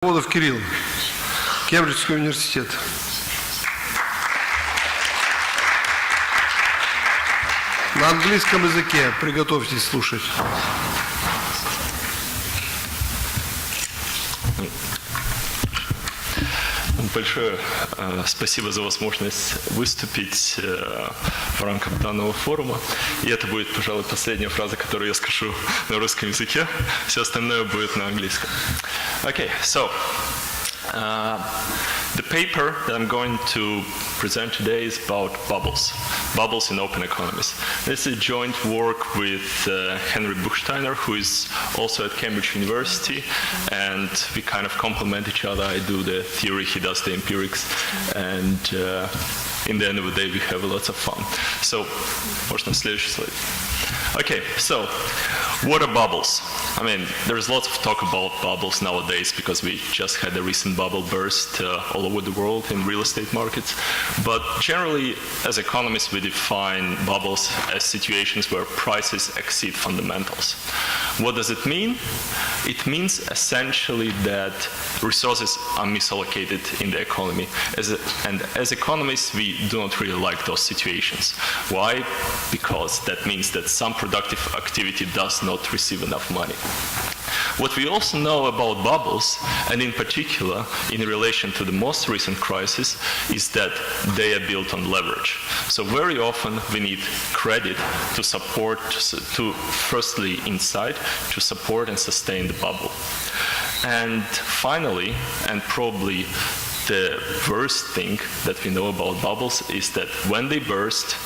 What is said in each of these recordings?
Водов Кирилл, Кембриджский университет. На английском языке приготовьтесь слушать. Большое спасибо за возможность выступить в рамках данного форума. И это будет, пожалуй, последняя фраза, которую я скажу на русском языке. Все остальное будет на английском. Okay, so the paper that I'm going to present today is about bubbles. Bubbles in open economies. This is a joint work with Henry Buchsteiner, who is also at Cambridge University, and we kind of complement each other. I do the theory, he does the empirics, and in the end of the day we have lots of fun. So, можно следующий слайд. Okay, so what are bubbles? I mean, there's lots of talk about bubbles nowadays because we just had a recent bubble burst all over the world in real estate markets. But generally, as economists, we define bubbles as situations where prices exceed fundamentals. What does it mean? It means essentially that resources are misallocated in the economy. And as economists, we do not really like those situations. Why? Because that means that some productive activity does not receive enough money. What we also know about bubbles, and in particular in relation to the most recent crisis, is that they are built on leverage. So very often we need credit to support, to firstly inside, to support and sustain the bubble. And finally, and probably the worst thing that we know about bubbles is that when they burst,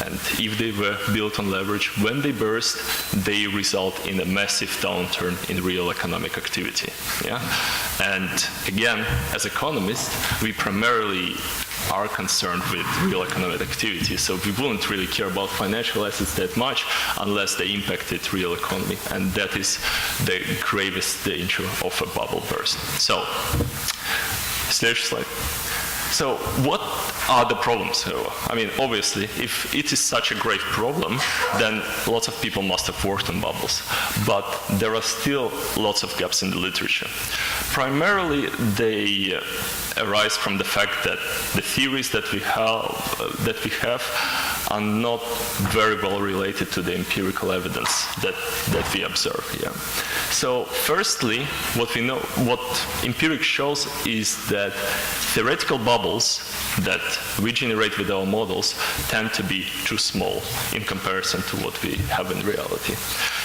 and if they were built on leverage, when they burst, they result in a massive downturn in real economic activity. Yeah? And again, as economists, we primarily are concerned with real economic activity, so we wouldn't really care about financial assets that much unless they impacted real economy, and that is the gravest danger of a bubble burst. So, следующий слайд. So what are the problems? I mean, obviously, if it is such a great problem, then lots of people must have worked on bubbles. But there are still lots of gaps in the literature. Primarily, they arise from the fact that the theories that we have are not very well related to the empirical evidence that we observe. Yeah. So firstly, what empirics shows is that theoretical bubbles that we generate with our models tend to be too small in comparison to what we have in reality.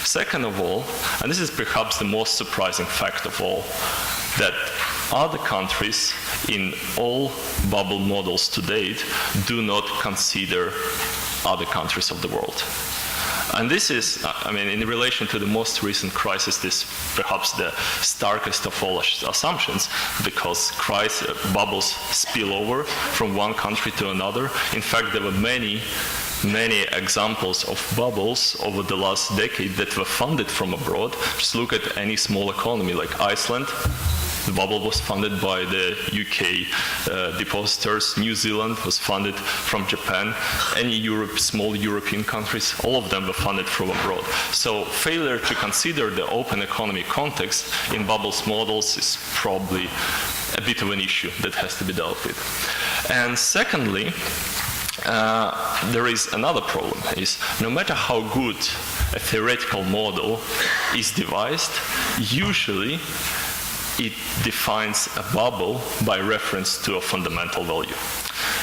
Second of all, and this is perhaps the most surprising fact of all, that other countries in all bubble models to date do not consider other countries of the world. And this is, I mean, in relation to the most recent crisis, this perhaps the starkest of all assumptions, because bubbles spill over from one country to another. In fact, there were many examples of bubbles over the last decade that were funded from abroad. Just look at any small economy like Iceland. The bubble was funded by the UK depositors. New Zealand was funded from Japan. Any small European countries, all of them were funded from abroad. So failure to consider the open economy context in bubbles models is probably a bit of an issue that has to be dealt with. And secondly, there is another problem, is no matter how good a theoretical model is devised, usually it defines a bubble by reference to a fundamental value.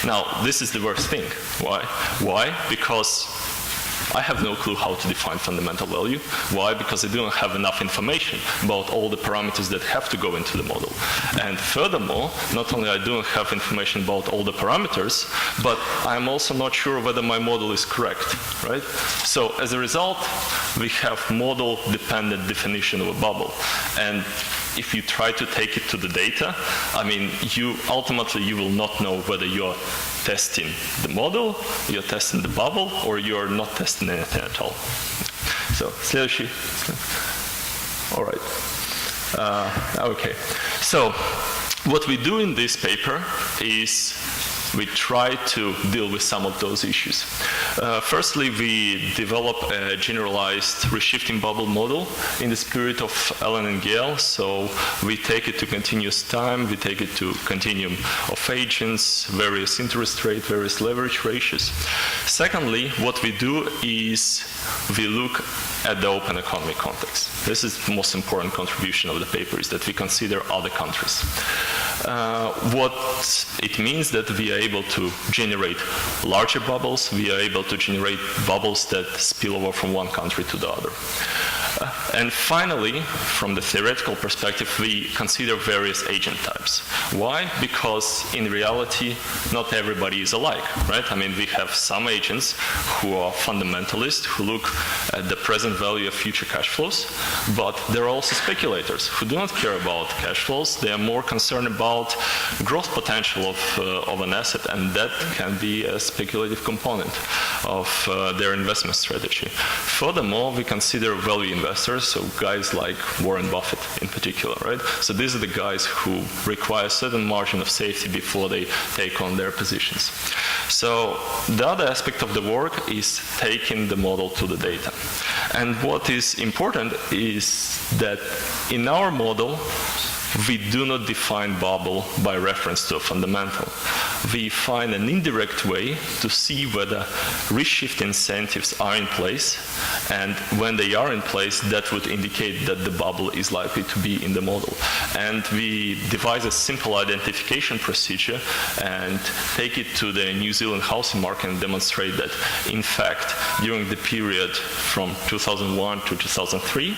Now, this is the worst thing. Why? Why? Because I have no clue how to define fundamental value. Why? Because I don't have enough information about all the parameters that have to go into the model. And furthermore, not only I don't have information about all the parameters, but I'm also not sure whether my model is correct, right? So as a result, we have model-dependent definition of a bubble. And if you try to take it to the data, I mean, ultimately you will not know whether you're testing the model, you're testing the bubble, or you're not testing anything at all. So, следующий. All right. Okay. So, what we do in this paper is we try to deal with some of those issues. Firstly, we develop a generalized reshifting bubble model in the spirit of Allen and Gale. So we take it to continuous time, we take it to continuum of agents, various interest rate, various leverage ratios. Secondly, what we do is we look at the open economy context. This is the most important contribution of the paper, is that we consider other countries. What it means that we are able to generate larger bubbles, we are able to generate bubbles that spill over from one country to the other. And finally, from the theoretical perspective, we consider various agent types. Why? Because in reality, not everybody is alike, right? I mean, we have some agents who are fundamentalists, who look at the present value of future cash flows, but there are also speculators who do not care about cash flows. They are more concerned about growth potential of an asset, and that can be a speculative component of their investment strategy. Furthermore, we consider value investors, so guys like Warren Buffett in particular, right? So these are the guys who require a certain margin of safety before they take on their positions. So the other aspect of the work is taking the model to the data. And what is important is that in our model, we do not define bubble by reference to a fundamental. We find an indirect way to see whether risk shift incentives are in place, and when they are in place, that would indicate that the bubble is likely to be in the model. And we devise a simple identification procedure and take it to the New Zealand housing market and demonstrate that, in fact, during the period from 2001 to 2003,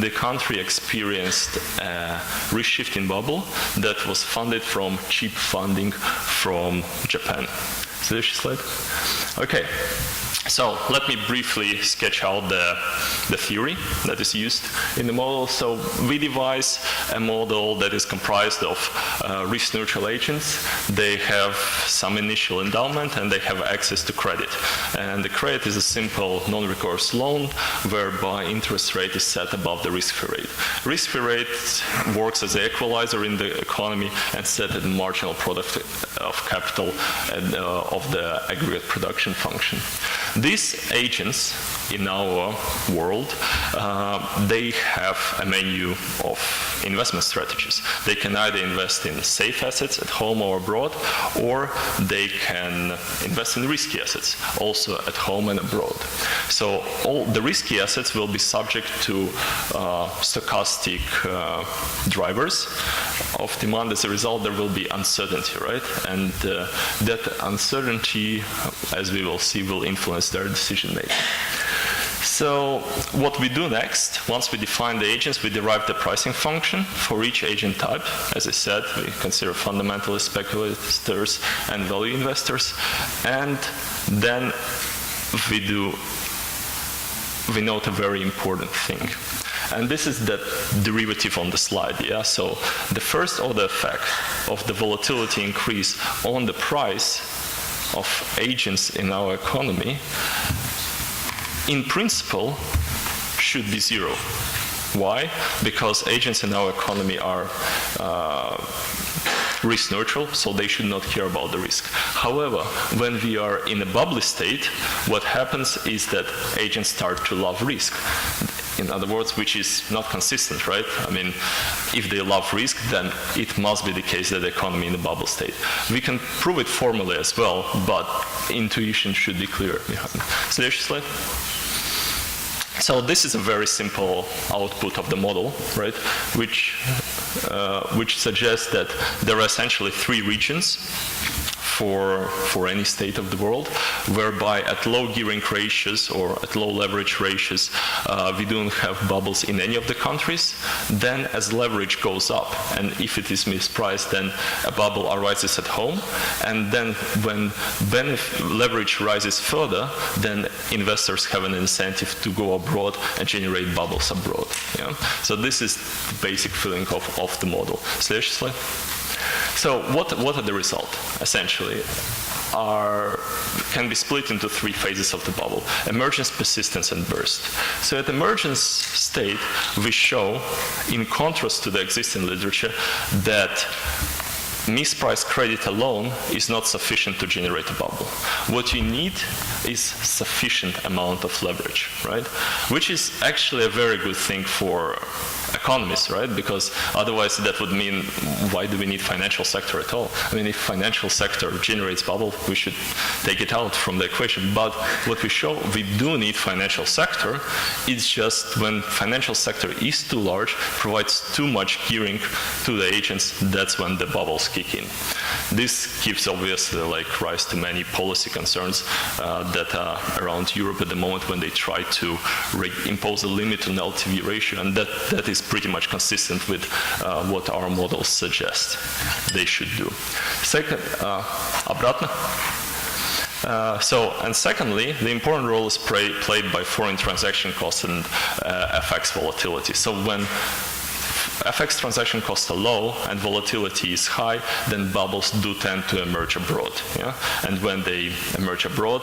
the country experienced a risk shifting bubble that was funded from cheap funding from Japan. So this slide. Okay. So let me briefly sketch out the theory that is used in the model. So we devise a model that is comprised of risk-neutral agents. They have some initial endowment and they have access to credit. And the credit is a simple non-recourse loan whereby interest rate is set above the risk-free rate. Risk-free rate works as an equalizer in the economy and set at the marginal product of capital and of the aggregate production function. These agents in our world, they have a menu of investment strategies. They can either invest in safe assets at home or abroad, or they can invest in risky assets, also at home and abroad. So all the risky assets will be subject to stochastic drivers of demand. As a result, there will be uncertainty, right? And that uncertainty, as we will see, will influence their decision making. So what we do next, once we define the agents, we derive the pricing function for each agent type. As I said, we consider fundamentalists, speculators, and value investors. And then we note a very important thing. And this is the derivative on the slide, yeah? So the first order effect of the volatility increase on the price of agents in our economy, in principle, should be zero. Why? Because agents in our economy are risk neutral, so they should not care about the risk. However, when we are in a bubbly state, what happens is that agents start to love risk. In other words, which is not consistent, right? I mean, if they love risk, then it must be the case that the economy in a bubble state. We can prove it formally as well, but intuition should be clear. So next slide. So this is a very simple output of the model, right? Which suggests that there are essentially three regions for any state of the world, whereby at low gearing ratios or at low leverage ratios, we don't have bubbles in any of the countries. Then as leverage goes up, and if it is mispriced, then a bubble arises at home. And then when leverage rises further, then investors have an incentive to go abroad and generate bubbles abroad. Yeah? So this is the basic feeling of the model. Slash slide. So what are the results? Essentially, can be split into three phases of the bubble: emergence, persistence, and burst. So at emergence state, we show, in contrast to the existing literature, that mispriced credit alone is not sufficient to generate a bubble. What you need is sufficient amount of leverage, right? Which is actually a very good thing for economists, right? Because otherwise that would mean, why do we need financial sector at all? I mean, if financial sector generates bubble, we should take it out from the equation. But what we show, we do need financial sector. It's just when financial sector is too large, provides too much gearing to the agents, that's when the bubbles kick in. This gives obviously rise to many policy concerns that are around Europe at the moment when they try to impose a limit on LTV ratio, and that is pretty much consistent with what our models suggest they should do. Second, обратно. And secondly, the important role is played by foreign transaction costs and FX volatility. So when FX transaction costs are low and volatility is high, then bubbles do tend to emerge abroad. Yeah? And when they emerge abroad,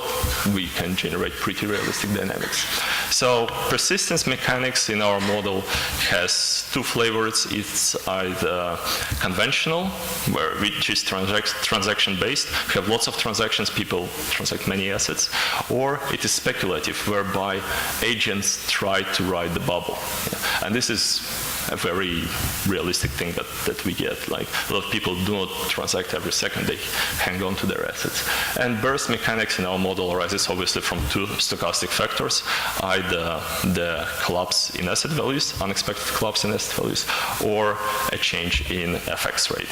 we can generate pretty realistic dynamics. So persistence mechanics in our model has two flavors. It's either conventional, which is transaction-based. We have lots of transactions, people transact many assets. Or it is speculative, whereby agents try to ride the bubble. Yeah? And this is a very realistic thing that we get. Like, a lot of people do not transact every second, they hang on to their assets. And burst mechanics in our model arises obviously from two stochastic factors, either the collapse in asset values, unexpected collapse in asset values, or a change in FX rate.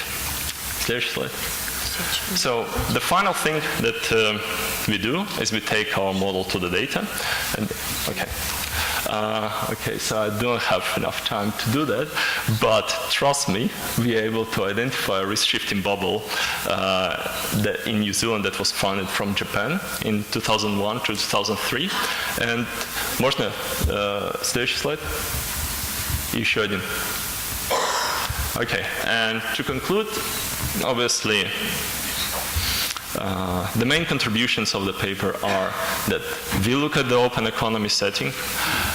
Следующий slide. So the final thing that we do is we take our model to the data, and okay, so I don't have enough time to do that, but trust me, we are able to identify a risk-shifting bubble in New Zealand that was funded from Japan in 2001 to 2003. And можно следующий слайд? Еще один. Okay, and to conclude, obviously, the main contributions of the paper are that we look at the open economy setting.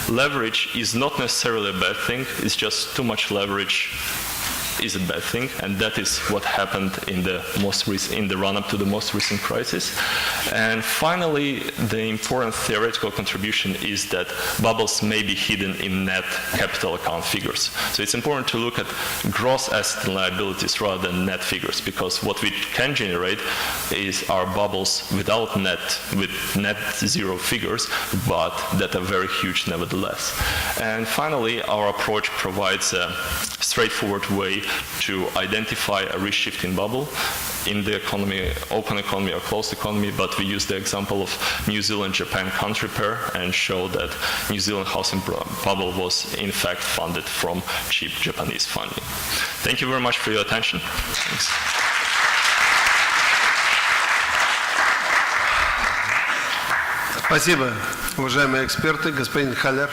Leverage is not necessarily a bad thing, it's just too much leverage is a bad thing, and that is what happened in the run-up to the most recent crisis. And finally, the important theoretical contribution is that bubbles may be hidden in net capital account figures. So it's important to look at gross assets and liabilities rather than net figures, because what we can generate is our bubbles with net zero figures, but that are very huge nevertheless. And finally, our approach provides a straightforward way to identify a risk-shifting bubble in the economy, open economy or closed economy, but we use the example of New Zealand-Japan country pair and show that New Zealand housing bubble was in fact funded from cheap Japanese funding. Thank you very much for your attention. Thanks. Спасибо, уважаемые эксперты. Господин Халер.